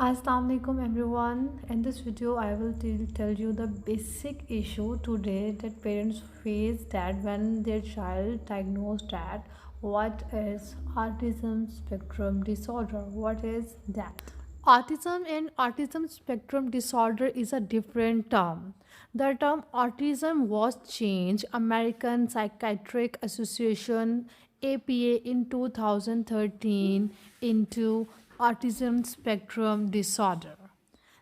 Assalamualaikum everyone. In this video, I will tell you the basic issue today that parents face that when their child diagnosed that what is autism spectrum disorder. What is that? Autism and autism spectrum disorder is a different term. The term autism was changed American Psychiatric Association APA in 2013 into autism spectrum disorder.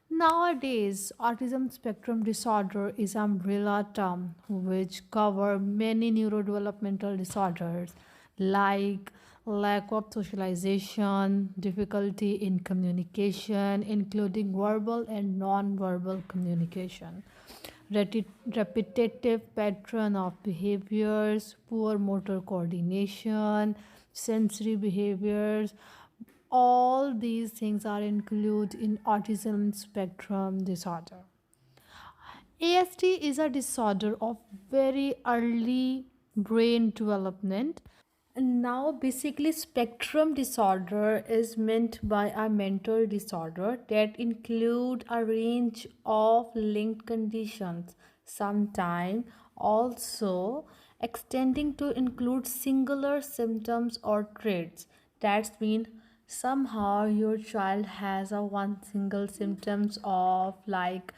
Nowadays, autism spectrum disorder is an umbrella term which cover many neurodevelopmental disorders like lack of socialization, difficulty in communication, including verbal and non-verbal communication, repetitive pattern of behaviors, poor motor coordination, sensory behaviors. All these things are included in autism spectrum disorder. ASD is a disorder of very early brain development. And now, basically, spectrum disorder is meant by a mental disorder that include a range of linked conditions, sometimes also extending to include singular symptoms or traits. That means somehow your child has a one single symptoms of like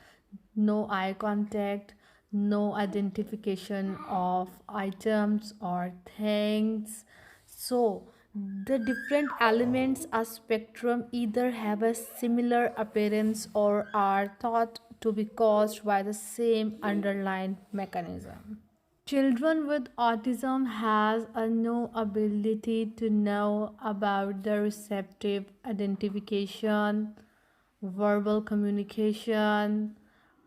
no eye contact, no identification of items or things. So, the different elements of spectrum either have a similar appearance or are thought to be caused by the same underlying mechanism. Children with autism has a no ability to know about the receptive identification, verbal communication,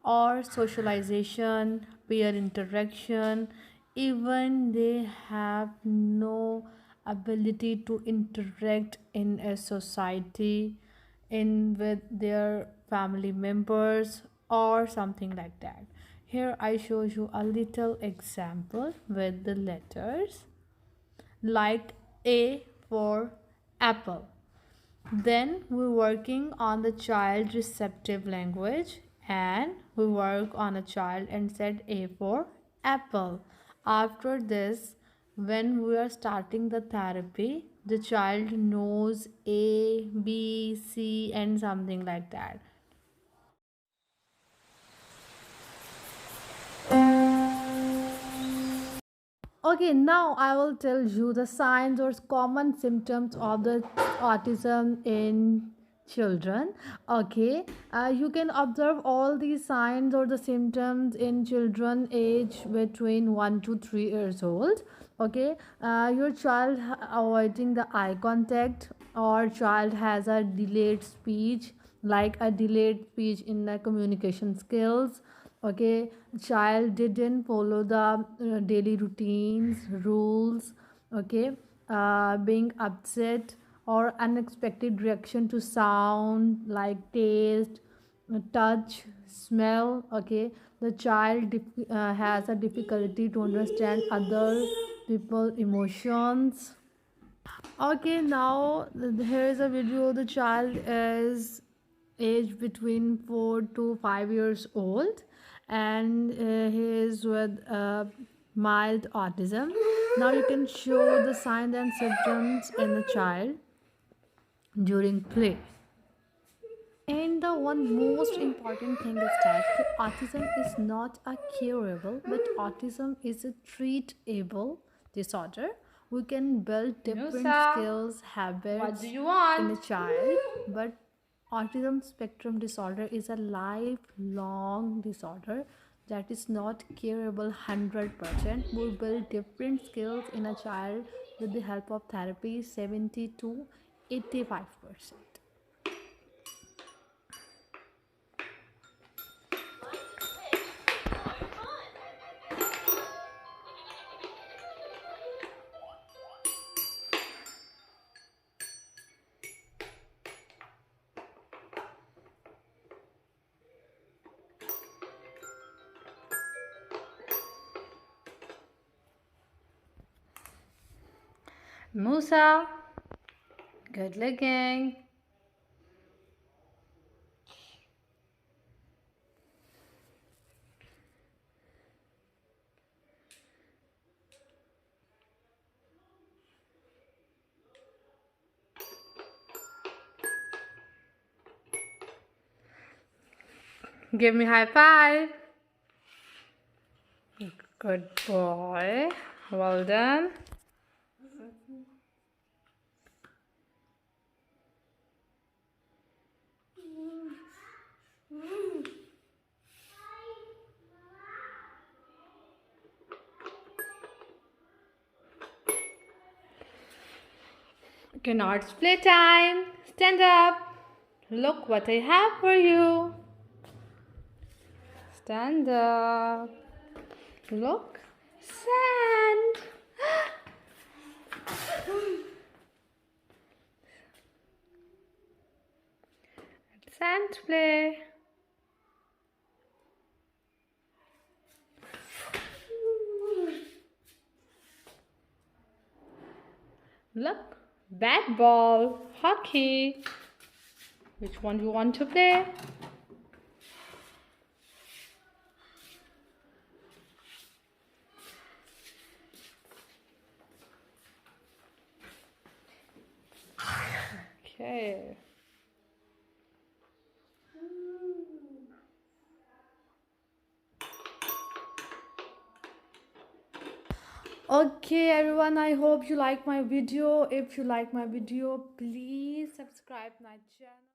or socialization, peer interaction. Even they have no ability to interact in a society, in with their family members or something like that. Here I show you a little example with the letters like A for apple. Then we're working on the child receptive language and we work on a child and said A for apple. After this, when we are starting the therapy, the child knows A, B, C and something like that. Okay, now I will tell you the signs or common symptoms of the autism in children. Okay, you can observe all these signs or the symptoms in children age between 1 to 3 years old. Okay, your child avoiding the eye contact or child has a delayed speech, like a delayed speech in the communication skills. Okay, child didn't follow the daily routines rules. Okay, being upset or unexpected reaction to sound like taste, touch, smell. Okay, the child has a difficulty to understand other people emotions. Okay, now here is a video. The child is aged between 4 to 5 years old and he is with mild autism. Now you can show the signs and symptoms in the child during play. And the one most important thing is that autism is not a curable, but autism is a treatable disorder. We can build different Musa, skills, what do habits you in a want? child, but autism spectrum disorder is a lifelong disorder that is not curable 100%. We build different skills in a child with the help of therapy 70 to 85%. Musa, good looking. Give me high five. Good boy. Well done. Okay, now it's playtime. Stand up. Look what I have for you. Stand up. Look. Sand. Sand play. Look. Bat ball. Hockey. Which one do you want to play? Okay. Okay everyone, I hope you like my video. If you like my video, please subscribe my channel.